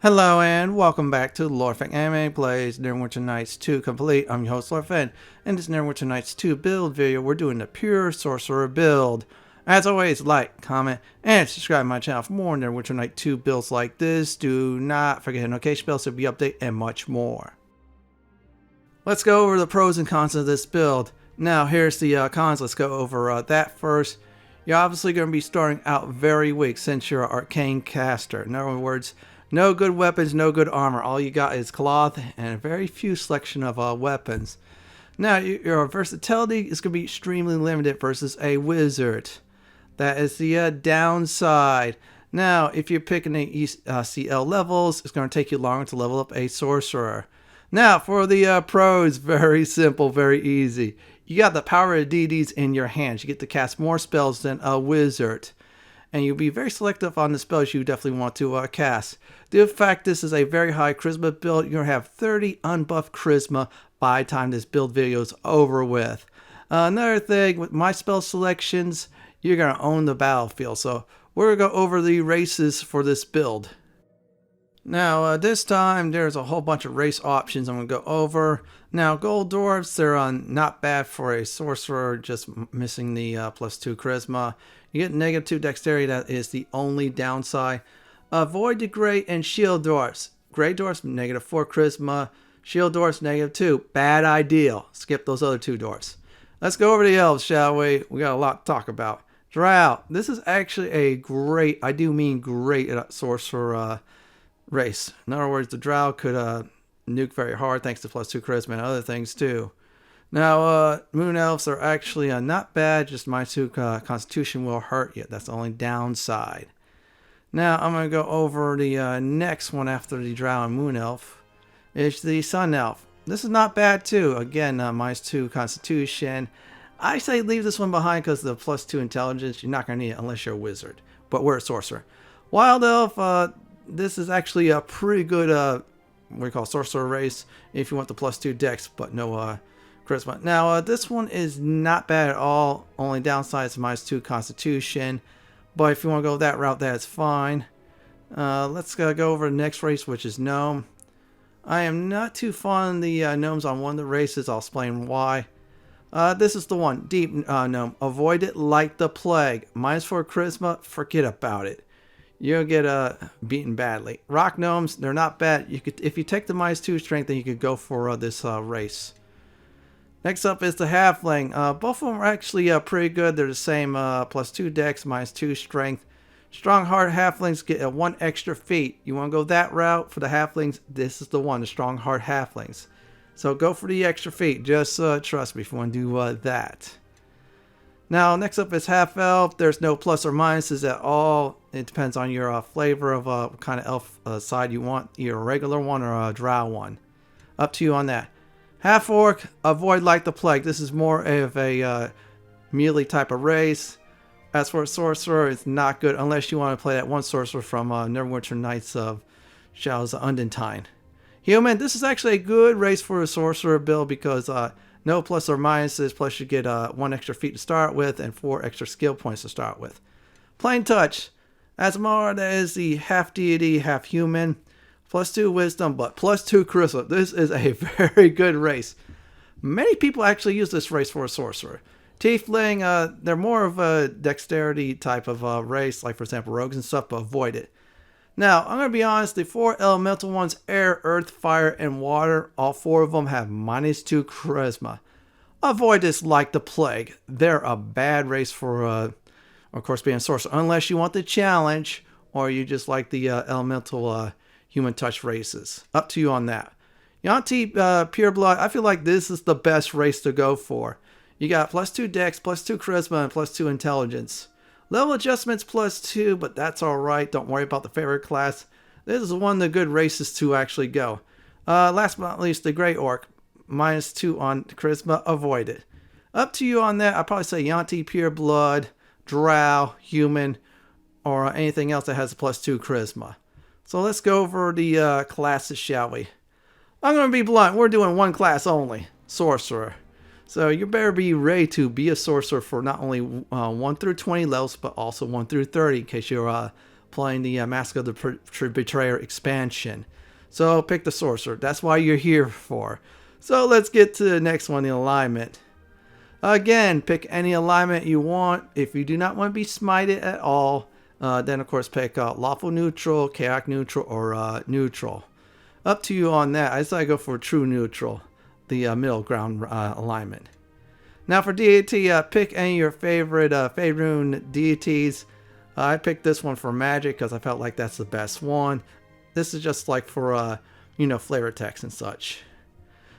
Hello and welcome back to Lawful Anime Plays Neverwinter Nights 2 Complete. I'm your host Lawful. In this Neverwinter Nights 2 build video, we're doing the pure Sorcerer build. As always, like, comment, and subscribe to my channel for more Neverwinter Nights 2 builds like this. Do not forget the notification bell so you'll be updated and much more. Let's go over the pros and cons of this build. Now here's the cons. Let's go over that first. You're obviously going to be starting out very weak since you're an arcane caster. In other words, no good weapons, no good armor. All you got is cloth and a very few selection of weapons. Now, your versatility is going to be extremely limited versus a wizard. That is the downside. Now, if you're picking the CL levels, it's going to take you longer to level up a sorcerer. Now, for the pros, very simple, very easy. You got the power of deities in your hands. You get to cast more spells than a wizard. And you'll be very selective on the spells you definitely want to cast. The fact this is a very high charisma build, you're going to have 30 unbuffed charisma by the time this build video is over with. Another thing, with my spell selections, you're going to own the battlefield. So we're going to go over the races for this build. Now, this time, there's a whole bunch of race options I'm going to go over. Now, gold dwarves, they're not bad for a sorcerer, just missing the +2 charisma. You get -2 dexterity, that is the only downside. Avoid the gray and shield dwarfs. Gray dwarfs, -4 charisma. Shield dwarfs, -2. Bad idea. Skip those other two dwarfs. Let's go over the elves, shall we? We got a lot to talk about. Drow. This is actually a great, I do mean great, sorcerer race. In other words, the Drow could nuke very hard thanks to +2 charisma and other things too. Now, moon elves are actually not bad, just -2 constitution will hurt you. That's the only downside. Now, I'm going to go over the next one after the Drow and moon elf. It's the sun elf. This is not bad too. Again, -2 constitution. I say leave this one behind because the +2 intelligence, you're not going to need it unless you're a wizard. But we're a sorcerer. Wild elf, this is actually a pretty good, what we call sorcerer race if you want the +2 dex, but no charisma. Now, this one is not bad at all. Only downside is -2 constitution. But if you want to go that route, that's fine. Let's go over the next race, which is gnome. I am not too fond of the gnomes on one of the races. I'll explain why. This is the one. Deep gnome. Avoid it like the plague. -4 charisma. Forget about it. You'll get beaten badly. Rock gnomes, they're not bad. You could, if you take the -2 strength, then you could go for this race. Next up is the halfling. Both of them are actually pretty good. They're the same +2 dex, -2 strength. Strong heart halflings get 1 extra feat. You want to go that route for the halflings? This is the one, the strong heart halflings. So go for the extra feat. Just trust me if you want to do that. Now, next up is half elf. There's no plus or minuses at all. It depends on your flavor of what kind of elf side you want, either a regular one or a drow one. Up to you on that. Half orc, avoid like the plague. This is more of a melee type of race. As for a sorcerer, it's not good unless you want to play that one sorcerer from Neverwinter Nights of Shadows of Undentine. Human, this is actually a good race for a sorcerer build because no plus or minuses, plus you get 1 extra feat to start with and 4 extra skill points to start with. Plain touch. Asmar, that is the half deity, half human. +2 wisdom, but +2 charisma. This is a very good race. Many people actually use this race for a sorcerer. Tiefling, they're more of a dexterity type of race, like for example rogues and stuff, but avoid it. Now, I'm going to be honest, the 4 elemental ones, air, earth, fire, and water, all 4 of them have -2 charisma. Avoid this like the plague. They're a bad race for, of course, being a sorcerer, unless you want the challenge, or you just like the elemental human touch races. Up to you on that. Yuan-Ti Pureblood, I feel like this is the best race to go for. You got +2 dex, +2 charisma, and +2 intelligence. Level adjustments +2, but that's alright. Don't worry about the favorite class. This is one of the good races to actually go. Last but not least, the Grey Orc. -2 on charisma. Avoid it. Up to you on that. I'd probably say Yuan-Ti Pureblood, Drow, Human, or anything else that has a +2 charisma. So let's go over the classes, shall we? I'm going to be blunt. We're doing one class only. Sorcerer. So you better be ready to be a sorcerer for not only 1 through 20 levels, but also 1 through 30 in case you're playing the Mask of the Betrayer expansion. So pick the Sorcerer. That's why you're here for. So let's get to the next one, the alignment. Again, pick any alignment you want. If you do not want to be smited at all, then of course pick Lawful Neutral, Chaotic Neutral, or Neutral. Up to you on that. I decided to go for True Neutral, the middle ground alignment. Now for deity, pick any of your favorite Faerun deities. I picked this one for magic because I felt like that's the best one. This is just like for, flavor text and such.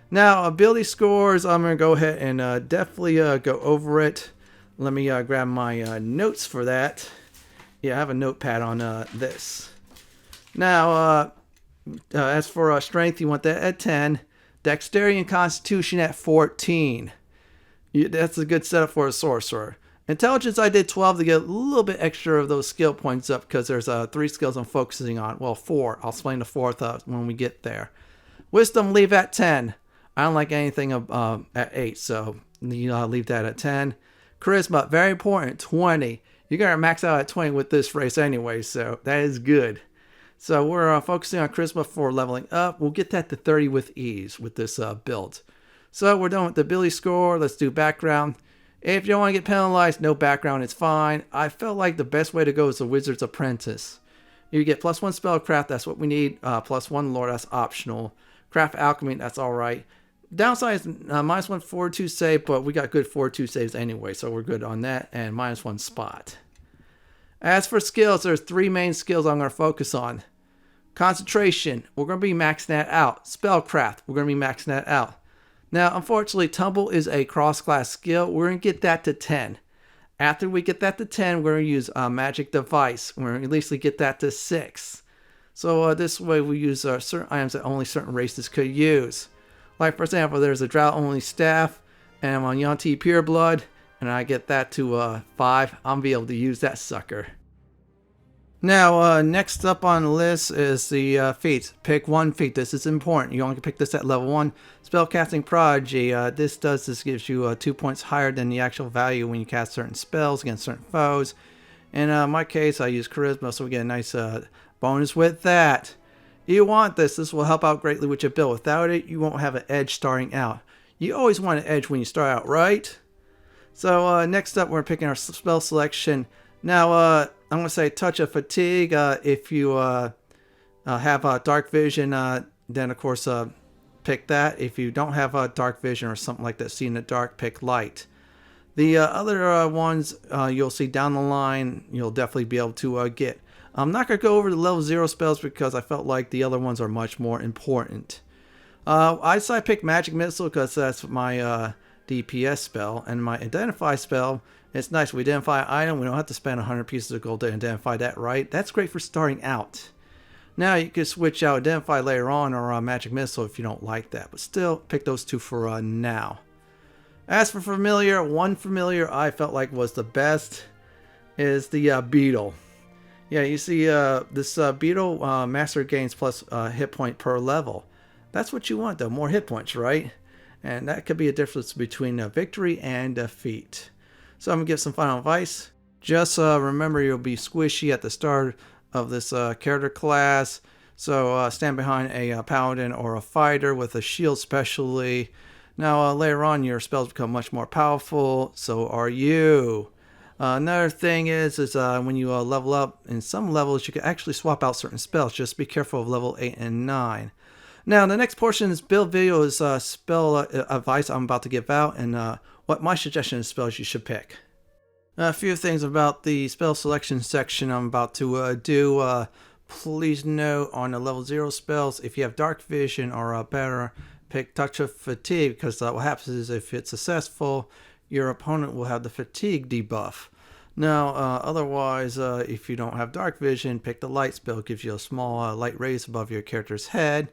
Now, ability scores, I'm going to go ahead and definitely go over it. Let me grab my notes for that. Yeah, I have a notepad on this. Now, as for strength, you want that at 10. Dexterity and Constitution at 14. That's a good setup for a sorcerer. Intelligence, I did 12 to get a little bit extra of those skill points up because there's 3 skills I'm focusing on. Well, 4. I'll explain the 4th when we get there. Wisdom, leave at 10. I don't like anything at 8, so you leave that at 10. Charisma, very important, 20. You're going to max out at 20 with this race anyway, so that is good. So we're focusing on Charisma for leveling up. We'll get that to 30 with ease with this build. So we're done with the ability score. Let's do background. If you don't want to get penalized, no background, it's fine. I felt like the best way to go is the Wizard's Apprentice. You get +1 spellcraft, that's what we need. +1 lore, that's optional. Craft alchemy, that's alright. Downside is -1 4-2 save, but we got good 4-2 saves anyway, so we're good on that. And -1 spot. As for skills, there's 3 main skills I'm going to focus on. Concentration, we're going to be maxing that out. Spellcraft, we're going to be maxing that out. Now, unfortunately, Tumble is a cross-class skill. We're going to get that to 10. After we get that to 10, we're going to use Magic Device. We're going to at least get that to 6. So this way we use certain items that only certain races could use. Like, for example, there's a Drought-only staff, and I'm on Yuan-Ti Pureblood, and I get that to 5. I'm going to be able to use that sucker. Now, next up on the list is the feats. Pick 1 feat. This is important. You only can pick this at level 1. Spellcasting Prodigy. This gives you 2 points higher than the actual value when you cast certain spells against certain foes. In my case, I use Charisma, so we get a nice bonus with that. You want this. This will help out greatly with your build. Without it, you won't have an edge starting out. You always want an edge when you start out, right? So next up, we're picking our spell selection. Now, I'm going to say Touch of Fatigue. If you have Dark Vision, then of course pick that. If you don't have Dark Vision or something like that, see in the dark, pick Light. The other ones you'll see down the line, you'll definitely be able to get. I'm not going to go over the level 0 spells because I felt like the other ones are much more important. I decided to pick Magic Missile because that's my DPS spell. And my Identify spell, it's nice. We identify an item. We don't have to spend 100 pieces of gold to identify that, right? That's great for starting out. Now you can switch out Identify later on or Magic Missile if you don't like that. But still, pick those 2 for now. As for Familiar, one Familiar I felt like was the best is the Beetle. Yeah, you see this Beetle Master gains plus hit point per level. That's what you want though, more hit points, right? And that could be a difference between a victory and defeat. So I'm going to give some final advice. Just remember you'll be squishy at the start of this character class. So stand behind a paladin or a fighter with a shield specially. Now later on your spells become much more powerful. So are you. Another thing is when you level up in some levels you can actually swap out certain spells. Just be careful of level 8 and 9. Now the next portion of this build video is spell advice I'm about to give out and what my suggestion is spells you should pick. A few things about the spell selection section I'm about to do. Please note on the level 0 spells, if you have Dark Vision or better, pick Touch of Fatigue because what happens is if it's successful, your opponent will have the fatigue debuff. Now, otherwise, if you don't have Dark Vision, pick the Light spell. It gives you a small light rays above your character's head.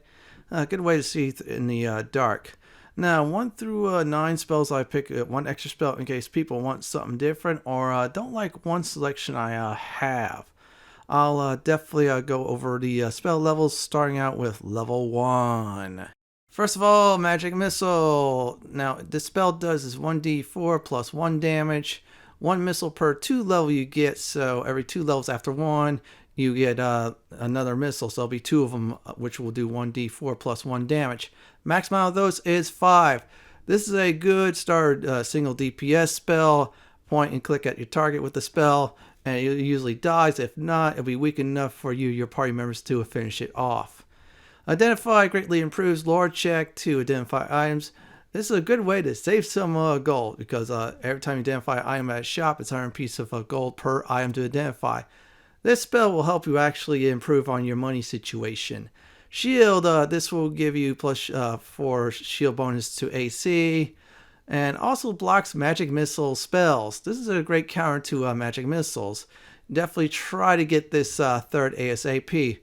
A good way to see in the dark. Now, 1 through 9 spells, I pick 1 extra spell in case people want something different or don't like one selection I have. I'll definitely go over the spell levels, starting out with level 1. First of all, Magic Missile. Now, this spell does is 1d4 plus 1 damage. 1 missile per 2 level you get, so every 2 levels after 1, you get another missile. So there'll be 2 of them, which will do 1d4 plus 1 damage. Max amount of those is 5. This is a good start single DPS spell. Point and click at your target with the spell, and it usually dies. If not, it'll be weak enough for your party members to finish it off. Identify greatly improves lore check to identify items. This is a good way to save some gold, because every time you identify an item at a shop, it's 100 piece of gold per item to identify. This spell will help you actually improve on your money situation. Shield, this will give you plus 4 shield bonus to AC, and also blocks magic missile spells. This is a great counter to magic missiles. Definitely try to get this third ASAP.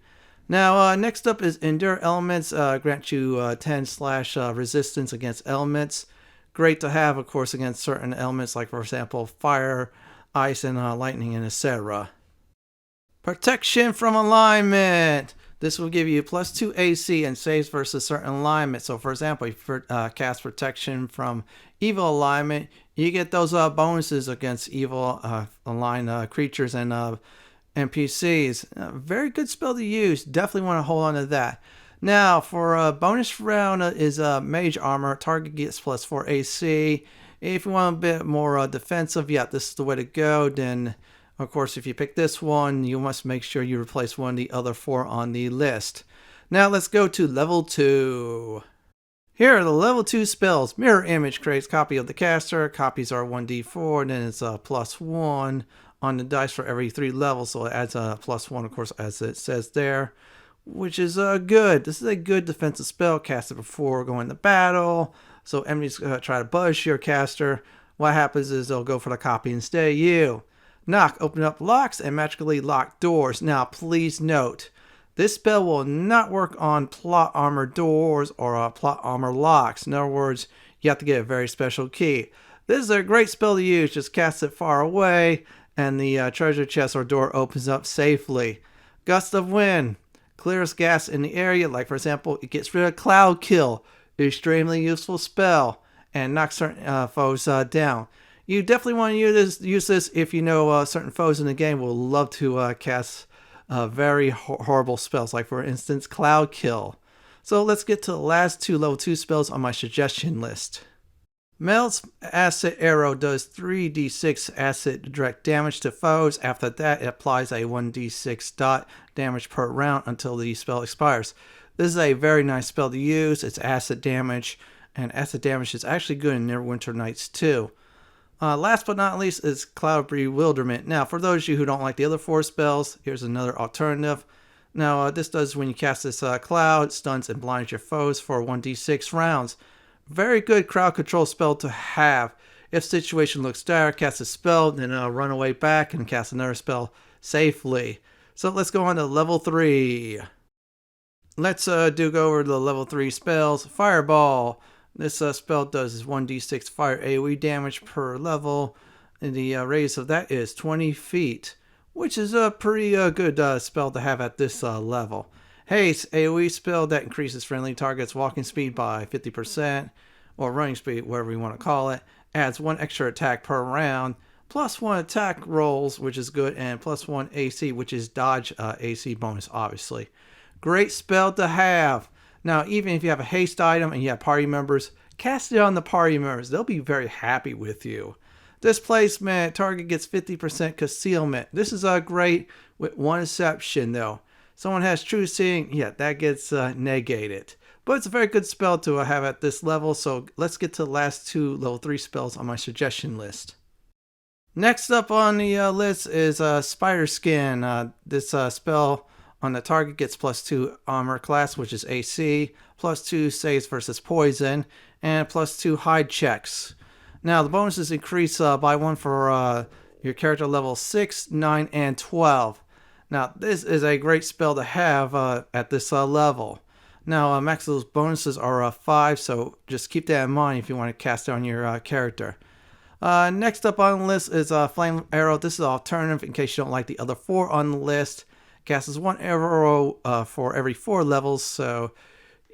Now, next up is Endure Elements. Grant you 10/ resistance against elements. Great to have, of course, against certain elements, like, for example, fire, ice, and lightning, and etc. Protection from alignment. This will give you plus 2 AC and saves versus certain alignment. So, for example, if you cast protection from evil alignment, you get those bonuses against evil aligned creatures and NPCs. Very good spell to use. Definitely want to hold on to that. Now, for a bonus round is Mage Armor. Target gets plus 4 AC. If you want a bit more defensive, yeah, this is the way to go. Then, of course, if you pick this one, you must make sure you replace one of the other 4 on the list. Now, let's go to level 2. Here are the level 2 spells. Mirror Image creates copy of the caster. Copies are 1d4, and then it's plus 1 on the dice for every 3 levels. So it adds a plus 1, of course, as it says there, which is good. This is a good defensive spell, casted before going to battle. So enemies try to buzz your caster. What happens is they'll go for the copy instead of you. Knock, open up locks and magically lock doors. Now, please note, this spell will not work on plot armor doors or plot armor locks. In other words, you have to get a very special key. This is a great spell to use. Just cast it far away, and the treasure chest or door opens up safely. Gust of Wind clears gas in the area. Like, for example, it gets rid of Cloud Kill. Extremely useful spell, and knocks certain foes down. You definitely want to use this if you know certain foes in the game will love to cast very horrible spells, like, for instance, Cloud Kill. So let's get to the last 2 level 2 spells on my suggestion list. Melt's Acid Arrow does 3d6 acid direct damage to foes. After that, it applies a 1d6 dot damage per round until the spell expires. This is a very nice spell to use. It's acid damage, and acid damage is actually good in Neverwinter Nights too. Last but not least is Cloud Bewilderment. Now, for those of you who don't like the other 4 spells, here's another alternative. Now, this does, when you cast this cloud, stuns and blinds your foes for 1d6 rounds. Very good crowd control spell to have. If situation looks dire, cast a spell, then run away back and cast another spell safely. So let's go on to level 3. Let's go over the level 3 spells. Fireball. This spell does 1d6 fire AoE damage per level, and the radius of that is 20 feet, which is a pretty good spell to have at this level. Haste, AoE spell that increases friendly targets' walking speed by 50%, or running speed, whatever you want to call it. Adds 1 extra attack per round, plus 1 attack rolls, which is good, and plus 1 AC, which is dodge AC bonus, obviously. Great spell to have. Now, even if you have a haste item and you have party members, cast it on the party members. They'll be very happy with you. Displacement, target gets 50% concealment. This is great with one exception, though. Someone has true seeing, yeah, that gets negated. But it's a very good spell to have at this level, so let's get to the last 2 level 3 spells on my suggestion list. Next up on the list is Spider Skin. This spell on the target gets plus 2 armor class, which is AC, plus 2 saves versus poison, and plus 2 hide checks. Now, the bonuses increase by 1 for your character level 6, 9, and 12. Now, this is a great spell to have at this level. Now, max those bonuses are 5, so just keep that in mind if you want to cast it on your character. Next up on the list is Flame Arrow. This is an alternative in case you don't like the other 4 on the list. Casts 1 arrow for every 4 levels, so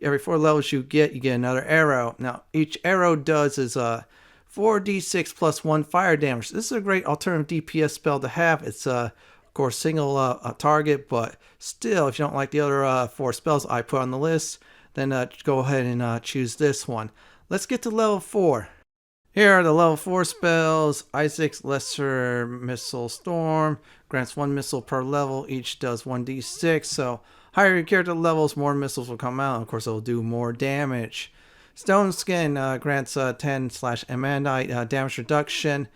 every 4 levels you get another arrow. Now, each arrow does is 4d6 plus 1 fire damage. This is a great alternative DPS spell to have. It's of course, single target, but still, if you don't like the other 4 spells I put on the list, then go ahead and choose this one. Let's get to level 4. Here are the level 4 spells. Isaac's Lesser Missile Storm grants 1 missile per level. Each does 1d6. So higher your character levels, more missiles will come out. Of course, it'll do more damage. Stone Skin grants 10/Amandite damage reduction.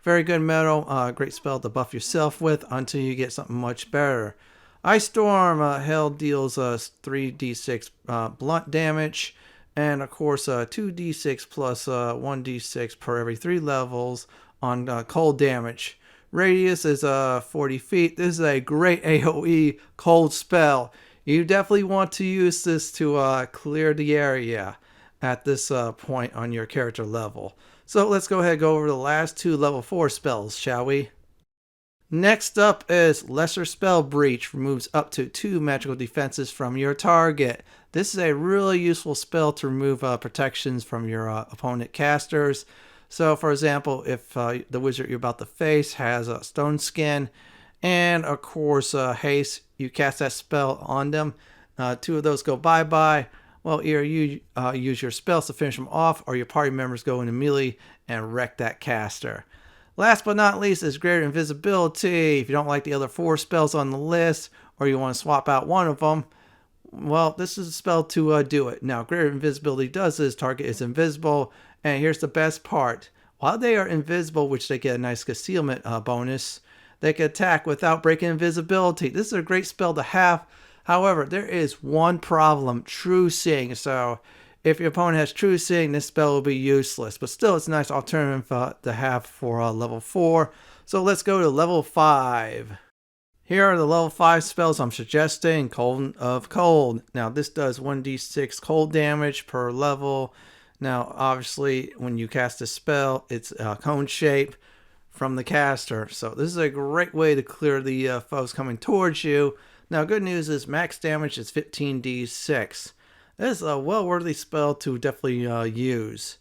Very good metal. Great spell to buff yourself with until you get something much better. Ice Storm Hell deals 3d6 blunt damage. And of course, 2d6 plus 1d6 per every 3 levels on cold damage. Radius is 40 feet. This is a great AoE cold spell. You definitely want to use this to clear the area at this point on your character level. So let's go ahead and go over the last 2 level 4 spells, shall we? Next up is Lesser Spell Breach. Removes up to 2 magical defenses from your target. This is a really useful spell to remove protections from your opponent casters. So for example, if the wizard you're about to face has a Stone Skin and of course Haste, you cast that spell on them. 2 of those go bye-bye. Well, either you use your spells to finish them off or your party members go into melee and wreck that caster. Last but not least is Greater Invisibility. If you don't like the other 4 spells on the list or you want to swap out one of them, well, this is a spell to do it. Now, Greater Invisibility does this. Target is invisible. And here's the best part. While they are invisible, which they get a nice concealment bonus, they can attack without breaking invisibility. This is a great spell to have. However, there is one problem. True Seeing. So if your opponent has True Seeing, this spell will be useless. But still, it's a nice alternative to have for level 4. So let's go to level 5. Here are the level 5 spells I'm suggesting. Cone of Cold. Now this does 1d6 cold damage per level. Now obviously when you cast a spell, it's a cone shape from the caster. So this is a great way to clear the foes coming towards you. Now good news is max damage is 15d6. This is a well-worthy spell to definitely use.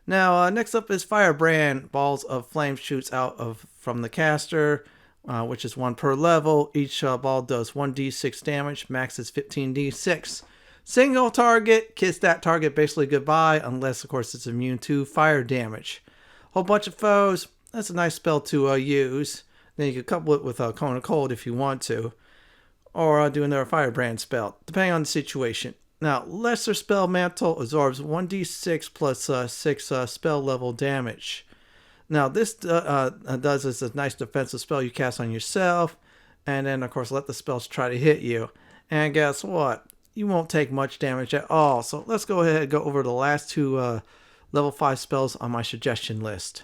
Now next up is Firebrand. Balls of flame shoots out from the caster. Which is 1 per level. Each ball does 1d6 damage. Max is 15d6. Single target. Kiss that target basically goodbye. Unless, of course, it's immune to fire damage. Whole bunch of foes. That's a nice spell to use. Then you can couple it with a Cone of Cold if you want to. Or do another Firebrand spell, depending on the situation. Now, Lesser Spell Mantle absorbs 1d6 plus 6 spell level damage. Now this does is a nice defensive spell you cast on yourself, and then of course let the spells try to hit you. And guess what? You won't take much damage at all. So let's go ahead and go over the last 2 level 5 spells on my suggestion list.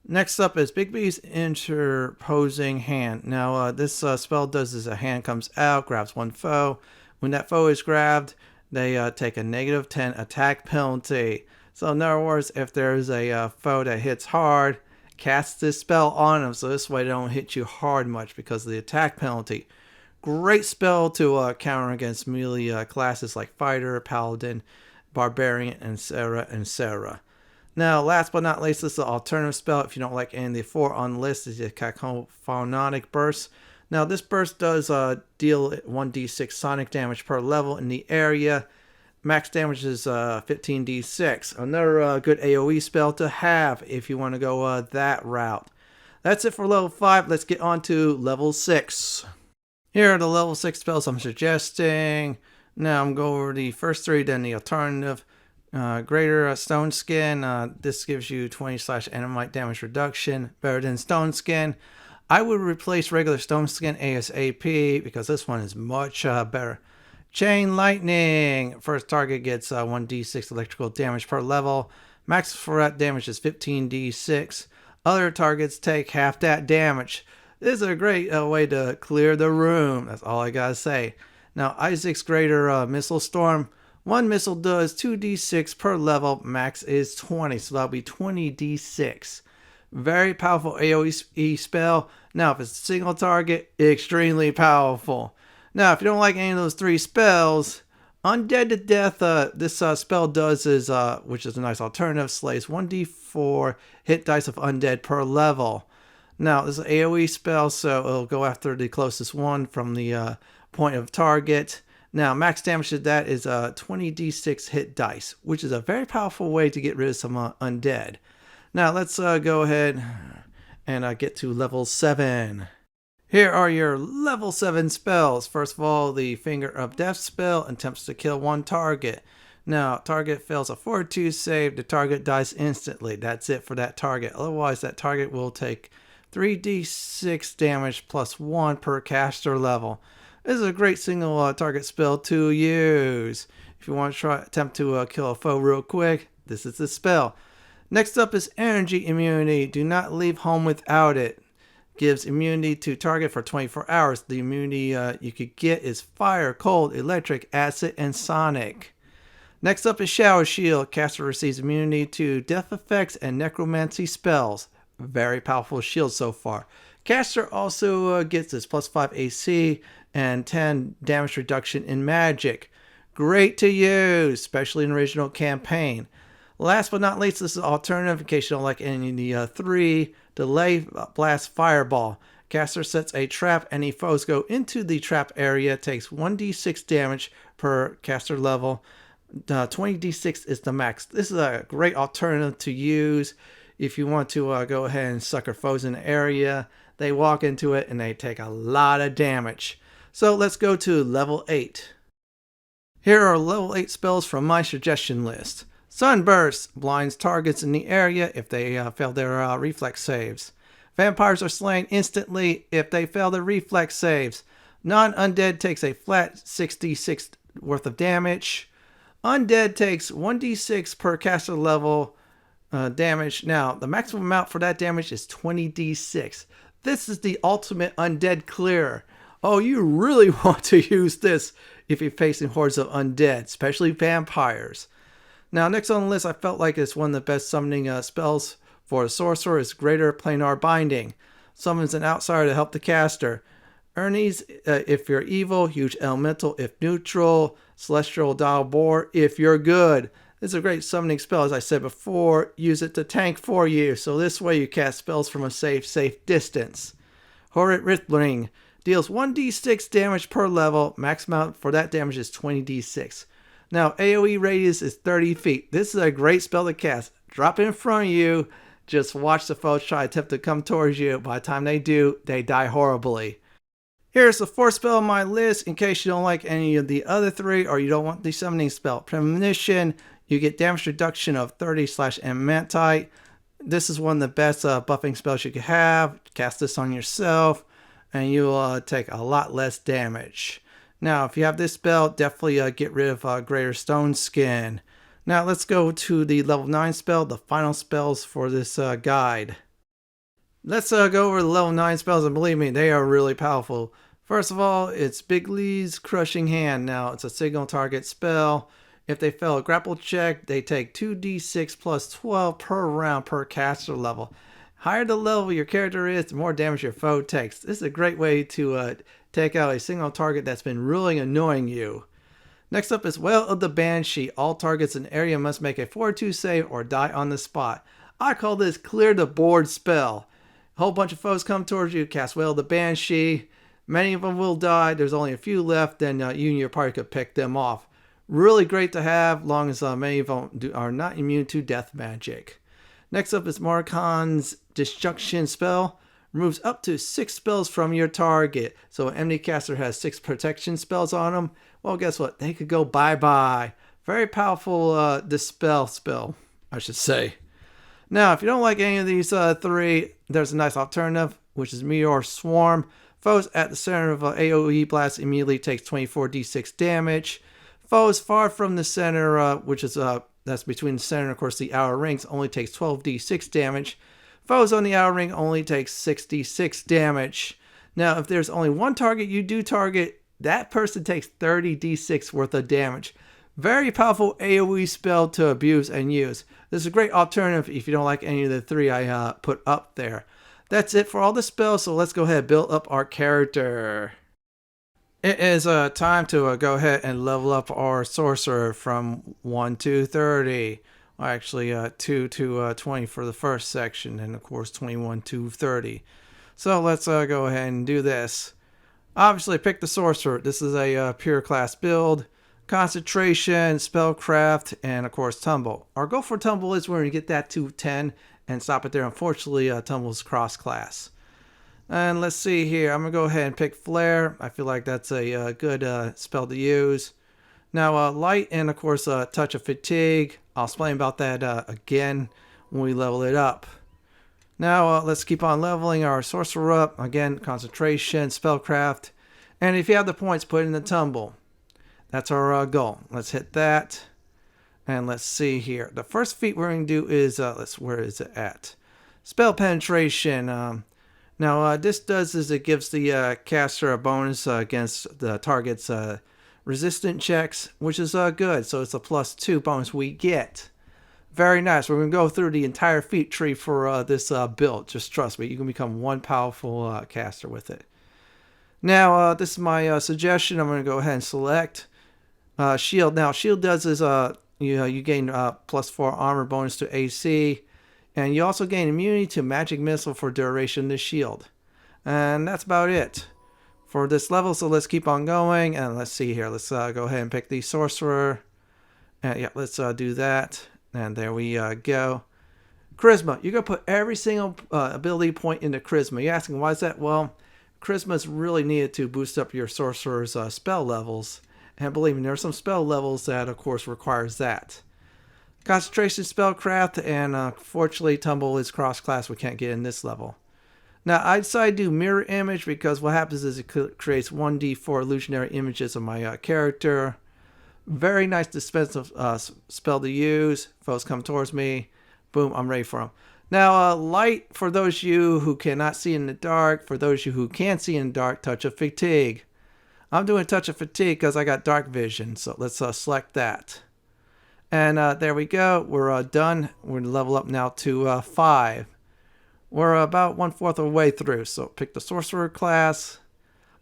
Next up is Bigby's Interposing Hand. Now this spell does is a hand comes out, grabs 1 foe. When that foe is grabbed, they take a negative 10 attack penalty. So in other words, if there's a foe that hits hard, cast this spell on them. So this way they don't hit you hard much because of the attack penalty. Great spell to counter against melee classes like Fighter, Paladin, Barbarian, and Sarah. Now last but not least, this is an alternative spell. If you don't like any of the 4 on the list, is the Cacophonic Burst. Now this burst does deal 1d6 sonic damage per level in the area. Max damage is 15d6. Another good AoE spell to have if you want to go that route. That's it for level 5. Let's get on to level 6. Here are the level 6 spells I'm suggesting. Now I'm going over the first 3, then the alternative. Greater Stone Skin. This gives you 20/Amandite damage reduction. Better than Stone Skin. I would replace regular Stone Skin ASAP because this one is much better. Chain Lightning. First target gets 1d6 electrical damage per level. Max for that damage is 15d6. Other targets take half that damage. This is a great way to clear the room. That's all I gotta say. Now Isaac's Greater Missile Storm. 1 missile does 2d6 per level. Max is 20, so that'll be 20d6. Very powerful AoE spell. Now if it's a single target, extremely powerful. Now, if you don't like any of those 3 spells, Undead to Death, this spell does is, which is a nice alternative, slays 1d4 hit dice of undead per level. Now, this is an AoE spell, so it'll go after the closest one from the point of target. Now, max damage to that is 20d6 hit dice, which is a very powerful way to get rid of some undead. Now, let's go ahead and get to level 7. Here are your level 7 spells. First of all, the Finger of Death spell attempts to kill one target. Now, target fails a fortitude save, the target dies instantly. That's it for that target. Otherwise, that target will take 3d6 damage plus 1 per caster level. This is a great single target spell to use. If you want to attempt to kill a foe real quick, this is the spell. Next up is Energy Immunity. Do not leave home without it. Gives immunity to target for 24 hours. The immunity you could get is fire, cold, electric, acid, and sonic. Next up is Shower Shield. Caster receives immunity to death effects and necromancy spells. Very powerful shield so far. Caster also gets this plus 5 AC and 10 damage reduction in magic. Great to use, especially in original campaign. Last but not least, this is alternative in case you don't like any of the 3. Delay Blast Fireball. Caster sets a trap. Any foes go into the trap area. Takes 1d6 damage per caster level. 20d6 is the max. This is a great alternative to use if you want to go ahead and sucker foes in the area. They walk into it and they take a lot of damage. So let's go to level 8. Here are level 8 spells from my suggestion list. Sunburst blinds targets in the area if they fail their reflex saves. Vampires are slain instantly if they fail their reflex saves. Non-undead takes a flat 66 worth of damage. Undead takes 1d6 per caster level damage. Now, the maximum amount for that damage is 20d6. This is the ultimate undead clear. Oh, you really want to use this if you're facing hordes of undead, especially vampires. Now, next on the list, I felt like it's one of the best summoning spells for a sorcerer is Greater Planar Binding. Summons an outsider to help the caster. Earnies if you're evil, Huge Elemental if neutral, Celestial Dial Bore if you're good. This is a great summoning spell, as I said before. Use it to tank for you, so this way you cast spells from a safe distance. Horrid Rippling deals 1d6 damage per level. Max amount for that damage is 20d6. Now, AoE radius is 30 feet. This is a great spell to cast. Drop it in front of you. Just watch the foes try to attempt to come towards you. By the time they do, they die horribly. Here's the 4th spell on my list in case you don't like any of the other 3 or you don't want the summoning spell. Premonition, you get damage reduction of 30/Adamantite. This is one of the best buffing spells you can have. Cast this on yourself and you'll take a lot less damage. Now, if you have this spell, definitely get rid of Greater Stone Skin. Now, let's go to the level 9 spell, the final spells for this guide. Let's go over the level 9 spells, and believe me, they are really powerful. First of all, it's Bigley's Crushing Hand. Now, it's a single target spell. If they fail a grapple check, they take 2d6 plus 12 per round per caster level. Higher the level your character is, the more damage your foe takes. This is a great way to take out a single target that's been really annoying you. Next up is Wail of the Banshee. All targets in the area must make a fortitude save or die on the spot. I call this clear the board spell. A whole bunch of foes come towards you, cast Wail of the Banshee. Many of them will die. There's only a few left, then you and your party could pick them off. Really great to have, long as many of them are not immune to death magic. Next up is Marcon's Destruction spell. Removes up to 6 spells from your target. So an enemy caster has 6 protection spells on them. Well, guess what? They could go bye-bye. Very powerful dispel spell, I should say. Now, if you don't like any of these 3, there's a nice alternative, which is Meteor Swarm. Foes at the center of an AoE blast immediately takes 24d6 damage. Foes far from the center, which is that's between the center and, of course, the outer rings, only takes 12d6 damage. Foes on the outer ring only takes 66 damage. Now, if there's only one target you do target, that person takes 30d6 worth of damage. Very powerful AoE spell to abuse and use. This is a great alternative if you don't like any of the 3 I put up there. That's it for all the spells, so let's go ahead and build up our character. It is time to go ahead and level up our sorcerer from 1 to 30. Well, actually, 2 to 20 for the first section, and of course 21 to 30. So let's go ahead and do this. Obviously, pick the Sorcerer. This is a pure class build. Concentration, Spellcraft, and of course Tumble. Our goal for Tumble is we're going to get that to 10 and stop it there. Unfortunately, Tumble's cross-class. And let's see here. I'm going to go ahead and pick Flare. I feel like that's a good spell to use. Now, Light and of course Touch of Fatigue. I'll explain about that again when we level it up. Now, let's keep on leveling our Sorcerer up. Again, Concentration, Spellcraft. And if you have the points, put it in the Tumble. That's our goal. Let's hit that. And let's see here. The first feat we're going to do is, where is it at? Spell Penetration. Now, this does is it gives the caster a bonus against the target's resistant checks, which is good. So it's a +2 bonus we get. Very nice. We're going to go through the entire feat tree for this build. Just trust me. You can become one powerful caster with it. Now, this is my suggestion. I'm going to go ahead and select Shield. Now, Shield does is you gain +4 armor bonus to AC. And you also gain immunity to magic missile for duration of the shield. And that's about it for this level. So let's keep on going. And let's see here. Let's go ahead and pick the Sorcerer. And yeah, let's do that. And there we go. Charisma. You're going to put every single ability point into Charisma. You're asking, why is that? Well, Charisma is really needed to boost up your Sorcerer's spell levels. And believe me, there are some spell levels that, of course, requires that. Concentration, Spellcraft, and fortunately Tumble is cross-class. We can't get in this level. Now, I decided to do Mirror Image because what happens is it creates 1d4 illusionary images of my character. Very nice defensive spell to use. Foes come towards me. Boom, I'm ready for them. Now, Light, for those of you who cannot see in the dark. For those of you who can see in the dark, Touch of Fatigue. I'm doing Touch of Fatigue because I got dark vision. So let's select that. And there we go. We're done. We're going to level up now to 5. We're about 1/4 of the way through. So pick the Sorcerer class,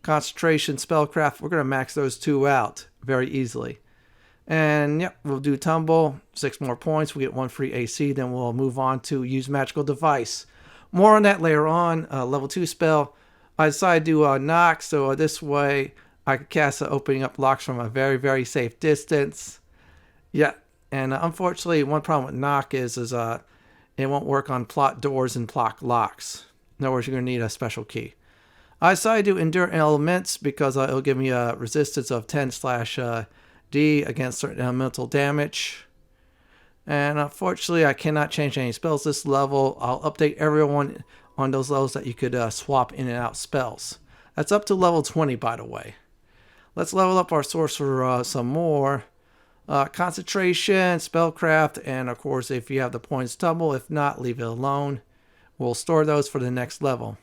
Concentration, Spellcraft. We're going to max those 2 out very easily. And yep, we'll do Tumble. 6 more points. We get 1 free AC. Then we'll move on to use Magical Device. More on that later on. Level 2 spell. I decided to do Knock. So this way I could cast opening up locks from a very, very safe distance. Yeah. And unfortunately, one problem with Knock is it won't work on plot doors and plot locks. In other words, you're going to need a special key. I decided to Endure Elements because it'll give me a resistance of 10/D against certain elemental damage. And unfortunately, I cannot change any spells this level. I'll update everyone on those levels that you could swap in and out spells. That's up to level 20, by the way. Let's level up our Sorcerer some more. Concentration, Spellcraft, and of course if you have the points, Tumble. If not, leave it alone. We'll store those for the next level.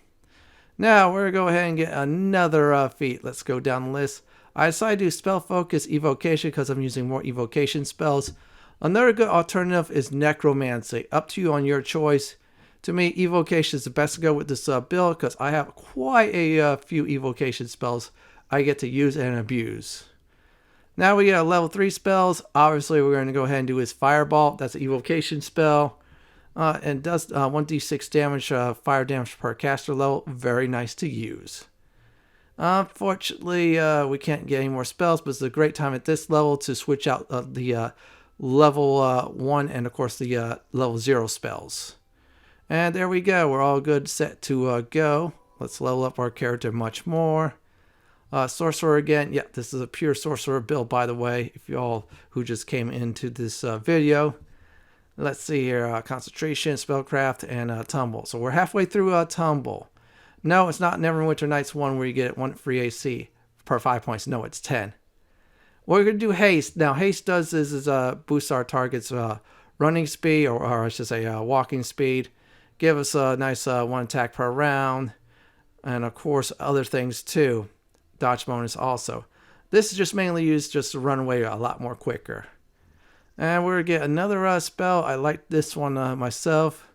Now we're going to go ahead and get another feat. Let's go down the list. I decided to do Spell Focus Evocation because I'm using more evocation spells. Another good alternative is Necromancy. Up to you on your choice. To me, Evocation is the best to go with this build because I have quite a few evocation spells I get to use and abuse. Now we got level 3 spells. Obviously, we're going to go ahead and do his Fireball. That's an evocation spell. And does 1d6 damage, fire damage per caster level. Very nice to use. Unfortunately, we can't get any more spells, but it's a great time at this level to switch out the level 1 and, of course, the level 0 spells. And there we go. We're all good, set to go. Let's level up our character much more. Sorcerer again. Yeah, this is a pure Sorcerer build, by the way, if you all who just came into this video. Let's see here. Concentration, Spellcraft, and Tumble. So we're halfway through Tumble. No, it's not Neverwinter Nights 1 where you get 1 free AC per 5 points. No, it's 10. We're going to do Haste. Now, Haste does this is boost our target's running speed, or I should say walking speed. Give us a nice 1 attack per round. And, of course, other things, too. Dodge bonus also. This is just mainly used just to run away a lot more quicker. And we're going to get another spell. I like this one myself.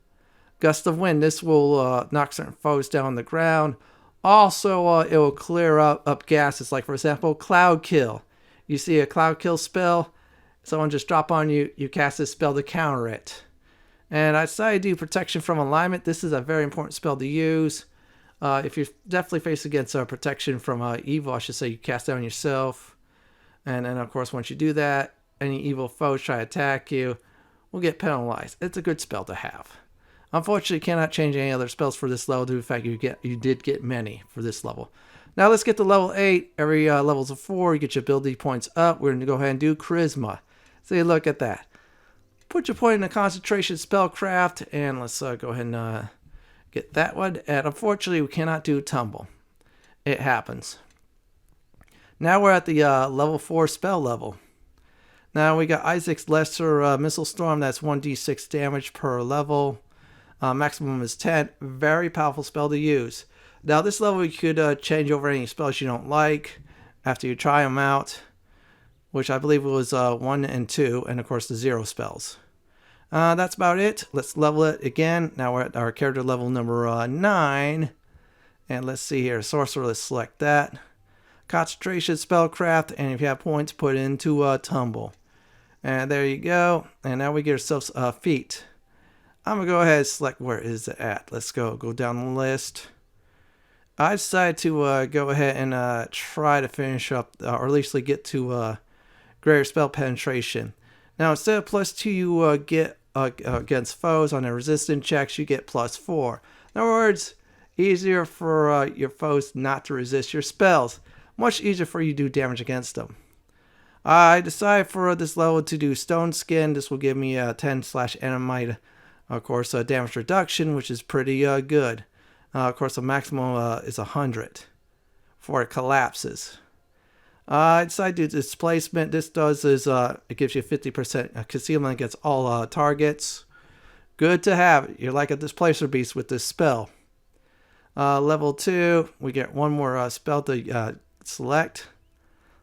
Gust of Wind. This will knock certain foes down on the ground. Also, it will clear up gases. Like, for example, Cloud Kill. You see a Cloud Kill spell. Someone just drop on you. You cast this spell to counter it. And I decided to do Protection from Alignment. This is a very important spell to use. If you're definitely faced against protection from evil, I should say, you cast down yourself. And then, of course, once you do that, any evil foes try to attack you will get penalized. It's a good spell to have. Unfortunately, you cannot change any other spells for this level due to the fact you did get many for this level. Now let's get to level 8. Every level's a 4. You get your ability points up. We're going to go ahead and do Charisma. So you look at that. Put your point in the concentration spellcraft, and let's go ahead and get that one. And unfortunately, we cannot do Tumble. It happens. Now we're at the level 4 spell level. Now we got Isaac's Lesser Missile Storm. That's 1d6 damage per level. Maximum is 10. Very powerful spell to use. Now this level you could change over any spells you don't like after you try them out, which I believe was 1 and 2, and of course the 0 spells. That's about it. Let's level it again. Now we're at our character level number 9. And let's see here. Sorcerer, let's select that. Concentration, Spellcraft, and if you have points, put into Tumble. And there you go. And now we get ourselves a Feat. I'm going to go ahead and select where is it at. Let's go down the list. I decided to go ahead and try to finish up, or at least get to greater spell penetration. Now instead of +2 you get against foes on their resistance checks, you get +4. In other words, easier for your foes not to resist your spells. Much easier for you to do damage against them. I decided for this level to do Stone Skin. This will give me a 10/Enemy, of course, damage reduction, which is pretty good. Of course, the maximum is 100 before it collapses. I decided to do Displacement. This does is it gives you 50% concealment against all targets. Good to have. You're like a Displacer Beast with this spell. Level 2, we get one more spell to select.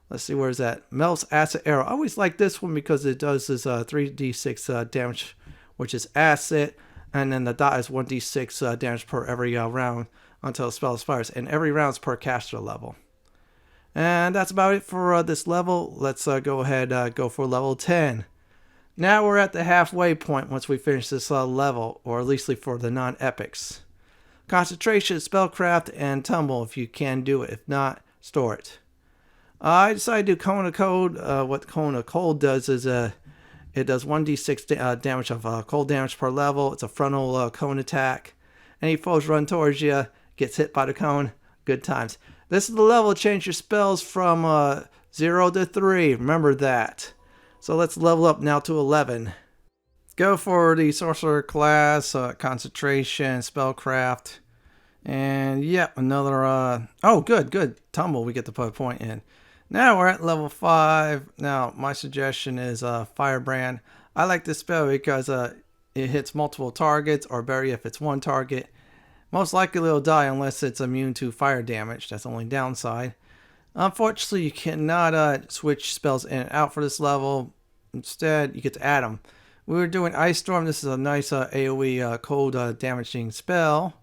Let's see, where's that? Melts Acid Arrow. I always like this one because it does this 3d6 damage, which is acid, and then the dot is 1d6 damage per every round until the spell expires, and every round is per caster level. And that's about it for this level. Let's go ahead go for level 10. Now we're at the halfway point once we finish this level, or at least for the non-epics. Concentration, Spellcraft, and Tumble if you can do it. If not, store it. I decided to do Cone of Cold. What Cone of Cold does is it does 1d6 damage of cold damage per level. It's a frontal cone attack. Any foes run towards you, gets hit by the cone. Good times. This is the level to change your spells from 0 to 3. Remember that. So let's level up now to 11. Go for the Sorcerer class, Concentration, Spellcraft. And yep, another, oh good, Tumble, we get to put a point in. Now we're at level 5. Now my suggestion is Firebrand. I like this spell because it hits multiple targets, or better if it's one target. Most likely it'll die unless it's immune to fire damage. That's the only downside. Unfortunately, you cannot switch spells in and out for this level. Instead, you get to add them. We were doing Ice Storm. This is a nice AoE cold damaging spell.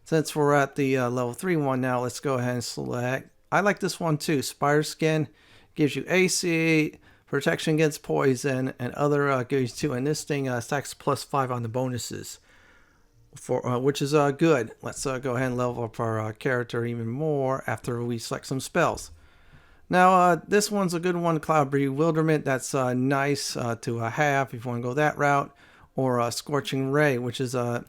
Since we're at the level 3 one now, let's go ahead and select. I like this one too. Spider Skin gives you AC, protection against poison, and other goodies too. And this thing stacks +5 on the bonuses, for which is good. Let's go ahead and level up our character even more after we select some spells. Now this one's a good one, Cloud Bewilderment. That's nice to have if you want to go that route, or Scorching Ray, which is a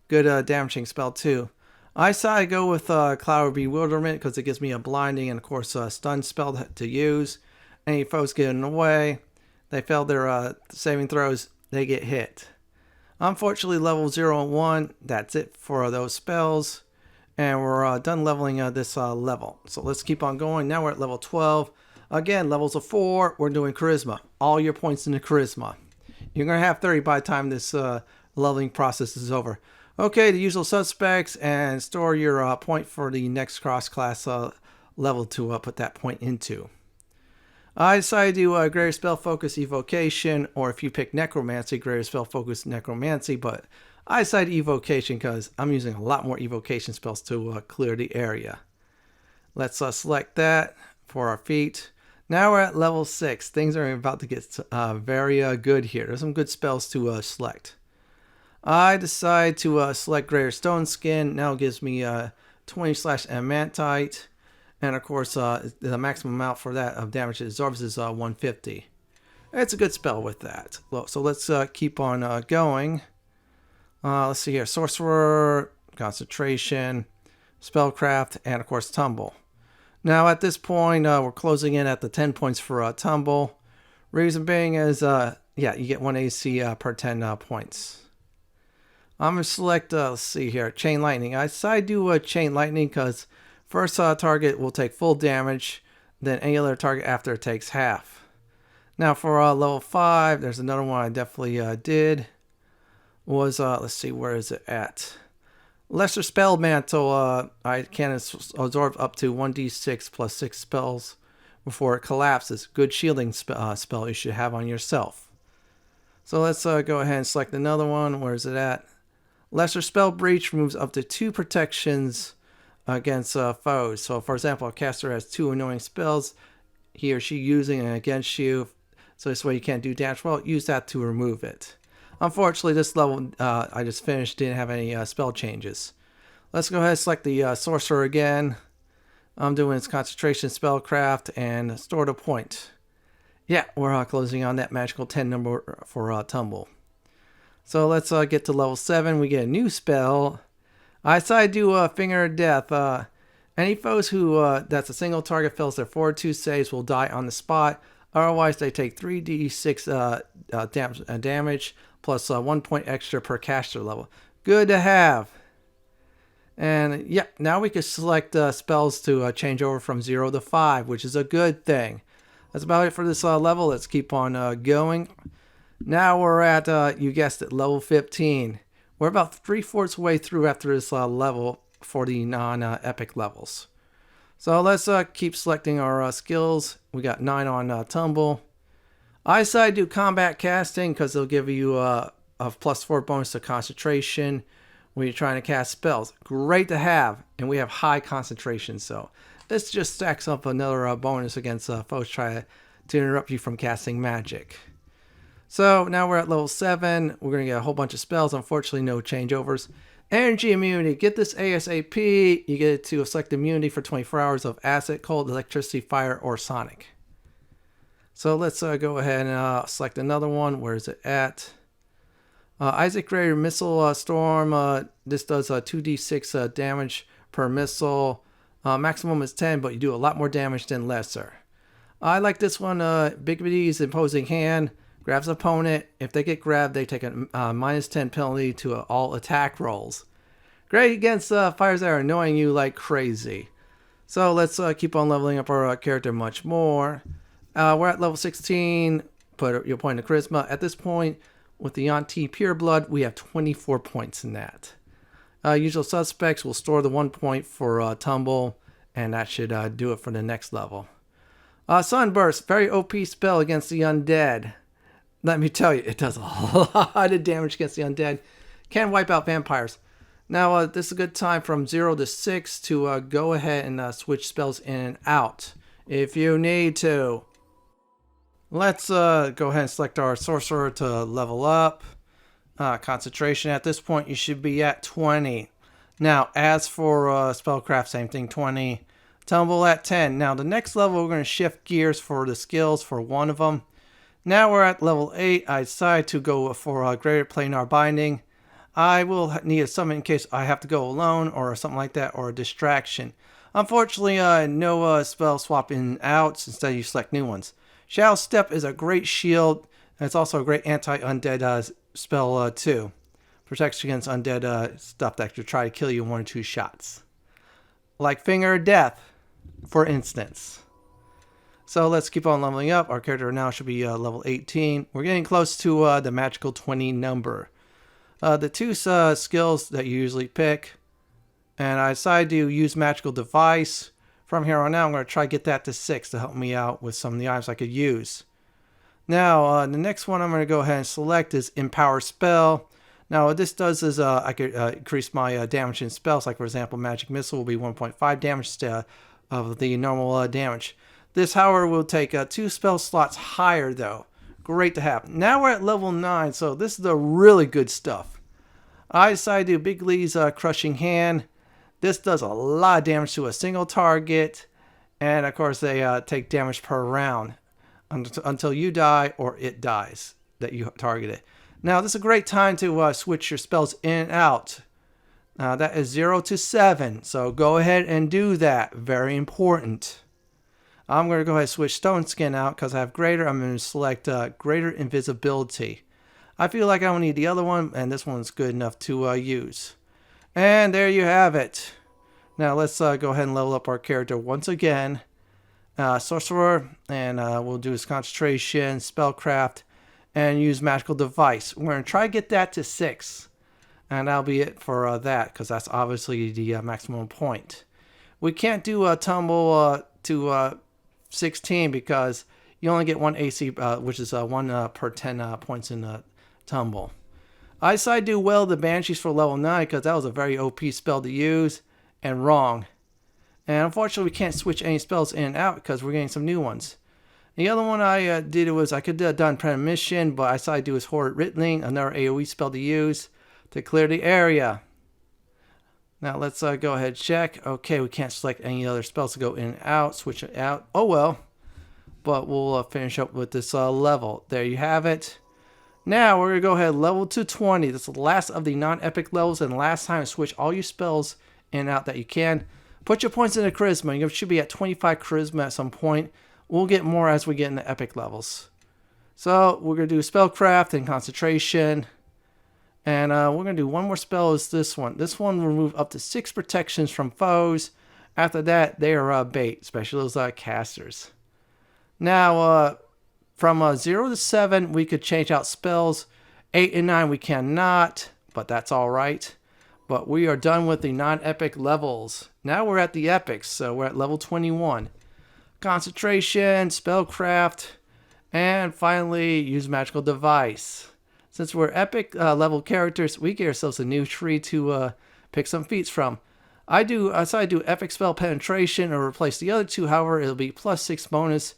good damaging spell too. I decided to go with Cloud Bewilderment because it gives me a blinding and of course a stun spell to use. Any foes get in the way, they fail their saving throws, they get hit. Unfortunately, level 0 and 1, that's it for those spells. And we're done leveling this level. So let's keep on going. Now we're at level 12. Again, levels of 4, we're doing Charisma. All your points into Charisma. You're going to have 30 by the time this leveling process is over. Okay, the usual suspects, and store your point for the next cross-class level to put that point into. I decided to do Greater Spell Focus Evocation, or if you pick Necromancy, Greater Spell Focus Necromancy, but I decided Evocation because I'm using a lot more Evocation spells to clear the area. Let's select that for our feat. Now we're at level 6. Things are about to get very good here. There's some good spells to select. I decide to select Greater Stone Skin. Now it gives me 20/Amantite. And of course, the maximum amount for that of damage it absorbs is 150. It's a good spell with that. So let's keep on going. Let's see here. Sorcerer, Concentration, Spellcraft, and of course Tumble. Now at this point, we're closing in at the 10 points for Tumble. Reason being is, yeah, you get 1 AC per 10 points. I'm going to select, let's see here, Chain Lightning. I decided to do Chain Lightning because first target will take full damage, then any other target after takes half. Now for level 5, there's another one I definitely did. Was, let's see, where is it at? Lesser Spell Mantle, I can absorb up to 1d6 plus 6 spells before it collapses. Good shielding spell you should have on yourself. So let's go ahead and select another one. Where is it at? Lesser Spell Breach removes up to 2 protections against foes. So for example, a caster has 2 annoying spells he or she using against you. So this way you can't do damage. Well, use that to remove it. Unfortunately, this level I just finished didn't have any spell changes. Let's go ahead and select the Sorcerer again. I'm doing its Concentration, Spellcraft, and Stored a Point. Yeah, we're closing on that magical 10 number for Tumble. So let's get to level 7. We get a new spell. I decided to do Finger of Death. Any foes who that's a single target fails their fortitude saves will die on the spot. Otherwise, they take 3d6 damage plus 1 point extra per caster level. Good to have. And yeah, now we can select spells to change over from 0 to 5, which is a good thing. That's about it for this level. Let's keep on going. Now we're at, you guessed it, level 15. We're about 3/4 way through after this level for the non-epic levels. So let's keep selecting our skills. We got 9 on Tumble. I decided to do combat casting because they'll give you a +4 bonus to concentration when you're trying to cast spells. Great to have, and we have high concentration, so this just stacks up another bonus against foes trying to interrupt you from casting magic. So now we're at level 7. We're going to get a whole bunch of spells. Unfortunately, no changeovers. Energy immunity. Get this ASAP. You get to select immunity for 24 hours of acid, cold, electricity, fire, or sonic. So let's go ahead and select another one. Where is it at? Isaac Greater Missile Storm. This does 2d6 damage per missile. Maximum is 10, but you do a lot more damage than lesser. I like this one. Big B's Imposing Hand. Grabs opponent. If they get grabbed, they take a -10 penalty to all attack rolls. Great against fires that are annoying you like crazy. So let's keep on leveling up our character much more. We're at level 16. Put your point of charisma. At this point, with the Yanti Pure Blood, we have 24 points in that. Usual suspects will store the 1 point for Tumble, and that should do it for the next level. Sunburst, very OP spell against the undead. Let me tell you, it does a lot of damage against the undead. Can wipe out vampires. Now, this is a good time from 0 to 6 to go ahead and switch spells in and out if you need to. Let's go ahead and select our Sorcerer to level up. Concentration, at this point, you should be at 20. Now, as for Spellcraft, same thing, 20. Tumble at 10. Now, the next level, we're going to shift gears for the skills for one of them. Now we're at level 8. I decided to go for Greater Planar Binding. I will need a summon in case I have to go alone or something like that, or a distraction. Unfortunately, no spell swapping out. Instead, you select new ones. Shadow Step is a great shield. And it's also a great anti-undead spell too. Protects against undead stuff that could try to kill you in 1 or 2 shots. Like Finger of Death, for instance. So let's keep on leveling up. Our character now should be level 18. We're getting close to the magical 20 number. The 2 skills that you usually pick. And I decided to use Magical Device. From here on out, I'm going to try to get that to 6 to help me out with some of the items I could use. Now, the next one I'm going to go ahead and select is Empower Spell. Now, what this does is I could increase my damage in spells. Like, for example, Magic Missile will be 1.5 damage instead of the normal damage. This, however, will take 2 spell slots higher, though. Great to have. Now we're at level 9, so this is the really good stuff. I decided to do Big Lee's Crushing Hand. This does a lot of damage to a single target, and of course they take damage per round until you die or it dies that you targeted. Now this is a great time to switch your spells in and out. That is 0 to 7, so go ahead and do that. Very important. I'm going to go ahead and switch Stone Skin out because I have Greater. I'm going to select Greater Invisibility. I feel like I don't need the other one, and this one's good enough to use. And there you have it. Now let's go ahead and level up our character once again. Sorcerer, and we'll do his Concentration, Spellcraft, and use Magical Device. We're going to try to get that to 6. And that'll be it for that, because that's obviously the maximum point. We can't do a tumble to 16 because you only get 1 AC, which is 1 per 10 points in the tumble. I decided to do Well the Banshees for level 9 because that was a very OP spell to use, and wrong. And unfortunately we can't switch any spells in and out because we're getting some new ones. The other one I did was I could have done Premonition, but I decided to do his Horrid Riddling, another AoE spell to use to clear the area. Now let's go ahead and check. Okay, we can't select any other spells to go in and out. Switch it out. Oh well. But we'll finish up with this level. There you have it. Now we're going to go ahead and level to 20. This is the last of the non-epic levels, and last time switch all your spells in and out that you can. Put your points into Charisma. You should be at 25 Charisma at some point. We'll get more as we get into epic levels. So we're going to do Spellcraft and Concentration. And we're going to do one more spell as this one. This one will remove up to 6 protections from foes. After that, they are bait, especially those casters. Now, from 0 to 7, we could change out spells. 8 and 9, we cannot, but that's all right. But we are done with the non-epic levels. Now we're at the epics, so we're at level 21. Concentration, Spellcraft, and finally, use Magical Device. Since we're epic level characters, we get ourselves a new tree to pick some feats from. I decided to do epic spell penetration or replace the other two. However, it'll be +6 bonus.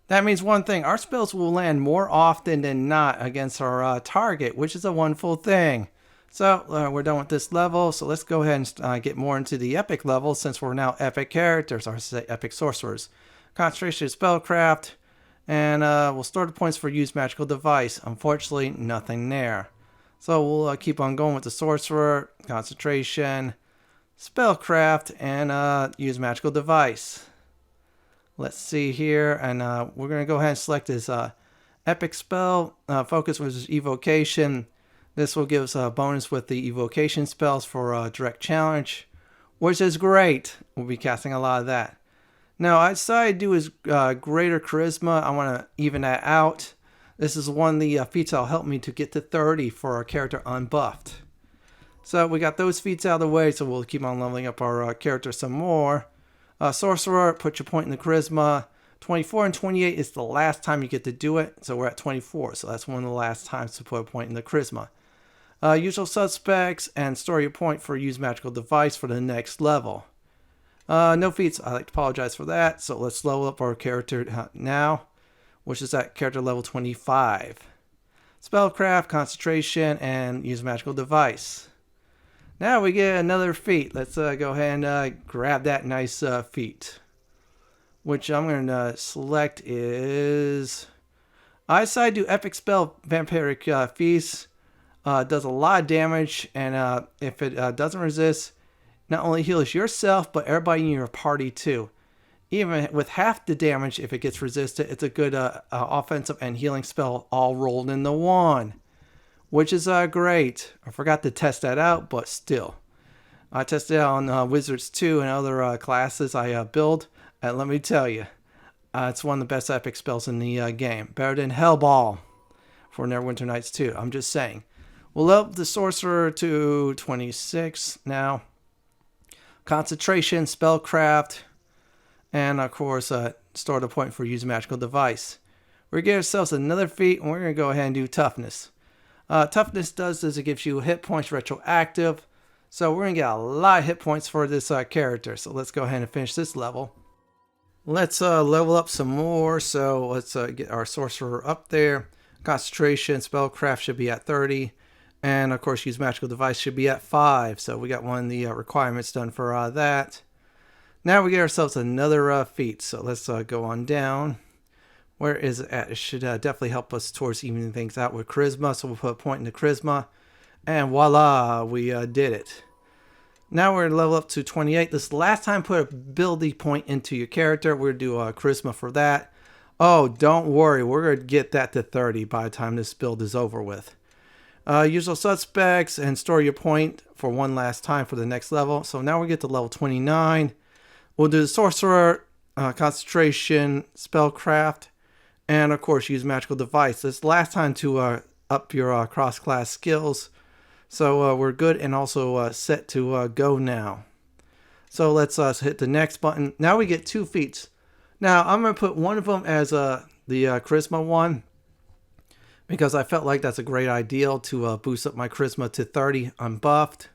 That means one thing: our spells will land more often than not against our target, which is a wonderful thing. So we're done with this level. So let's go ahead and get more into the epic level since we're now epic characters, or I should say epic sorcerers. Concentration, Spellcraft. And we'll store the points for use Magical Device. Unfortunately, nothing there. So we'll keep on going with the Sorcerer, Concentration, Spellcraft, and use Magical Device. Let's see here. And we're going to go ahead and select this Epic Spell. Focus versus Evocation. This will give us a bonus with the Evocation spells for Direct Challenge, which is great. We'll be casting a lot of that. Now, I decided to do his Greater Charisma. I want to even that out. This is one of the feats that'll help me to get to 30 for our character unbuffed. So we got those feats out of the way, so we'll keep on leveling up our character some more. Sorcerer, put your point in the Charisma. 24 and 28 is the last time you get to do it, so we're at 24. So that's one of the last times to put a point in the Charisma. Usual Suspects, and store your point for use Magical Device for the next level. No feats. I like to apologize for that. So let's level up our character now, which is at character level 25. Spellcraft, Concentration, and use Magical Device. Now we get another feat. Let's go ahead and grab that nice feat. Which I'm going to select is... I decided to do Epic Spell Vampiric Feast. Does a lot of damage, and if it doesn't resist, not only heals yourself, but everybody in your party too. Even with half the damage, if it gets resisted, it's a good offensive and healing spell all rolled into one. Which is great. I forgot to test that out, but still. I tested it out on Wizards 2 and other classes I build. And let me tell you, it's one of the best epic spells in the game. Better than Hellball for Neverwinter Nights 2. I'm just saying. We'll up the Sorcerer to 26 now. Concentration, Spellcraft, and of course, store the point for use Magical Device. We're going to give ourselves another feat, and we're going to go ahead and do Toughness. Toughness does is it gives you hit points retroactive, so we're going to get a lot of hit points for this character. So let's go ahead and finish this level. Let's level up some more. So let's get our Sorcerer up there. Concentration, Spellcraft should be at 30. And of course, use magical device should be at 5. So we got one of the requirements done for that. Now we get ourselves another feat. So let's go on down. Where is it at? It should definitely help us towards evening things out with charisma. So we'll put a point into charisma. And voila, we did it. Now we're level up to 28. This last time put a ability point into your character. We're going to do charisma for that. Oh, don't worry. We're going to get that to 30 by the time this build is over with. Usual suspects and store your point for one last time for the next level. So now we get to level 29. We'll do the sorcerer, concentration, spellcraft, and of course use magical device. This last time to up your cross-class skills. So we're good and also set to go now. So let's hit the next button. Now we get 2 feats. Now I'm going to put one of them as the charisma one, because I felt like that's a great idea to boost up my charisma to 30 unbuffed.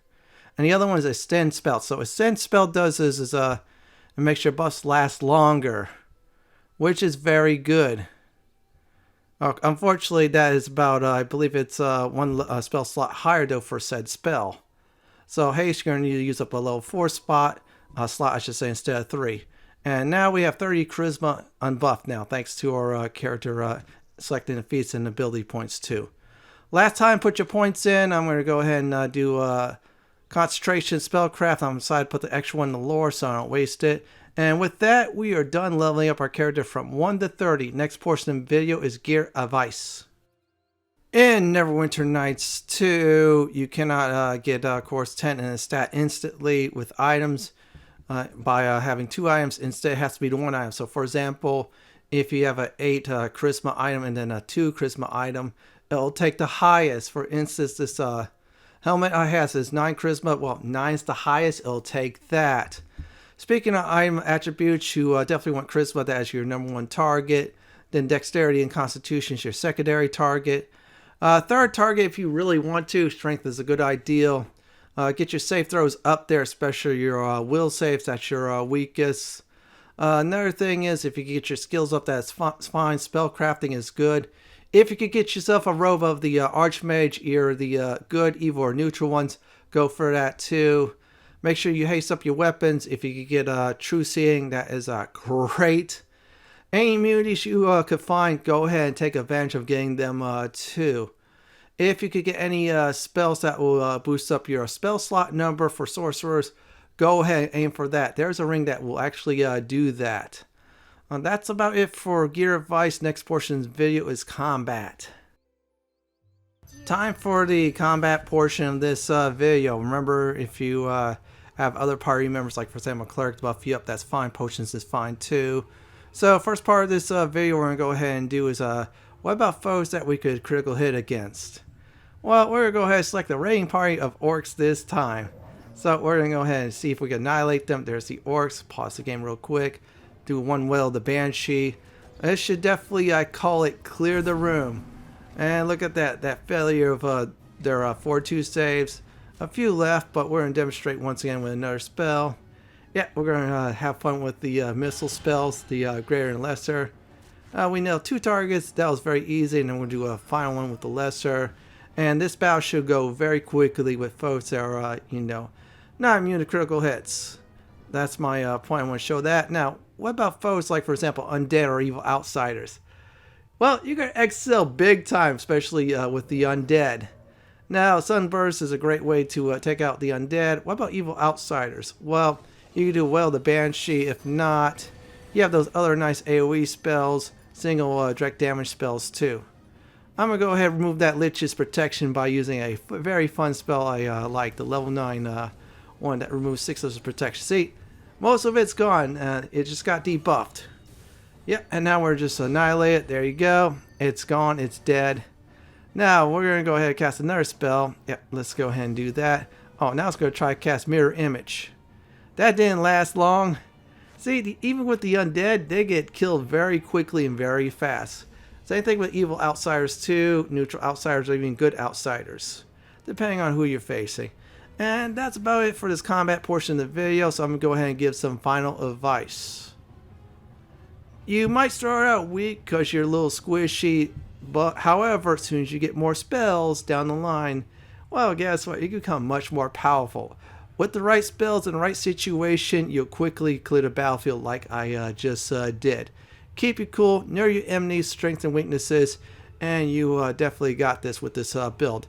And the other one is extend spell. So extend spell does is it makes your buffs last longer, which is very good. Unfortunately, that is about, I believe it's one spell slot higher though for said spell. So haste, you're going to need to use up a level 4 slot, I should say, instead of 3. And now we have 30 charisma unbuffed now, thanks to our character selecting the feats and ability points too. Last time, put your points in. I'm going to go ahead and do concentration, spellcraft. I'm decided to put the extra one in the lore so I don't waste it. And with that, we are done leveling up our character from 1 to 30. Next portion of the video is Gear of Ice. In Neverwinter Nights 2, you cannot get course 10 in a stat instantly with items by having 2 items. Instead, it has to be the 1 item. So for example, if you have an 8 charisma item and then a 2 charisma item, it'll take the highest. For instance, this helmet I have is 9 charisma. Well, 9 is the highest. It'll take that. Speaking of item attributes, you definitely want charisma. That is your number 1 target. Then dexterity and constitution is your secondary target. Third target, if you really want to, strength is a good idea. Get your save throws up there, especially your will saves. That's your weakest. Another thing is, if you get your skills up, that's fine. Spellcrafting is good. If you could get yourself a robe of the Archmage, either the good, evil, or neutral ones, go for that too. Make sure you haste up your weapons. If you could get True Seeing, that is great. Any immunities you could find, go ahead and take advantage of getting them too. If you could get any spells that will boost up your spell slot number for sorcerers, go ahead and aim for that. There's a ring that will actually do that. That's about it for Gear Advice. Next portion of the video is combat. Time for the combat portion of this video. Remember, if you have other party members, like for example cleric, to buff you up, that's fine. Potions is fine too. So first part of this video we're going to go ahead and do is what about foes that we could critical hit against? Well, we're going to go ahead and select the raiding party of orcs this time. So we're going to go ahead and see if we can annihilate them. There's the orcs. Pause the game real quick. Do one well the banshee. This should definitely, I call it, clear the room. And look at that failure of their 4-2 saves. A few left, but we're going to demonstrate once again with another spell. Yeah, we're going to have fun with the missile spells, the greater and lesser. We nailed 2 targets. That was very easy, and then we'll do a final one with the lesser. And this battle should go very quickly with foes that are, not immune to critical hits. That's my point. I want to show that. Now, what about foes like, for example, undead or evil outsiders? Well, you're going to excel big time, especially with the undead. Now, Sunburst is a great way to take out the undead. What about evil outsiders? Well, you can do well the Banshee. If not, you have those other nice AoE spells, single direct damage spells too. I'm going to go ahead and remove that Lich's protection by using a very fun spell I like, the level 9 one that removes 6 of his protection. See, most of it's gone. It just got debuffed. Yep, and now we're just annihilate it. There you go. It's gone. It's dead. Now we're going to go ahead and cast another spell. Yep, let's go ahead and do that. Oh, now it's going to try to cast Mirror Image. That didn't last long. See, even with the undead, they get killed very quickly and very fast. Same thing with evil outsiders too, neutral outsiders, or even good outsiders, depending on who you're facing. And that's about it for this combat portion of the video, so I'm going to go ahead and give some final advice. You might start out weak because you're a little squishy, but however, as soon as you get more spells down the line, well, guess what? You can become much more powerful. With the right spells and the right situation, you'll quickly clear the battlefield like I just did. Keep you cool, know your enemies' strengths and weaknesses, and you definitely got this with this build.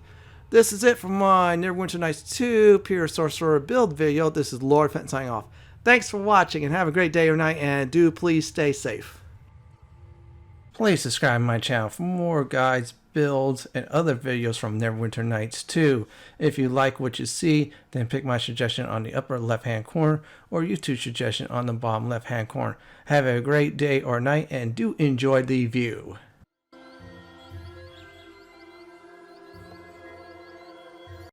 This is it for my Neverwinter Nights 2 Pure Sorcerer build video. This is Lord Fenton signing off. Thanks for watching and have a great day or night, and do please stay safe. Please subscribe to my channel for more guides, builds, and other videos from Neverwinter Nights 2. If you like what you see, then pick my suggestion on the upper left hand corner or YouTube suggestion on the bottom left hand corner. Have a great day or night and do enjoy the view.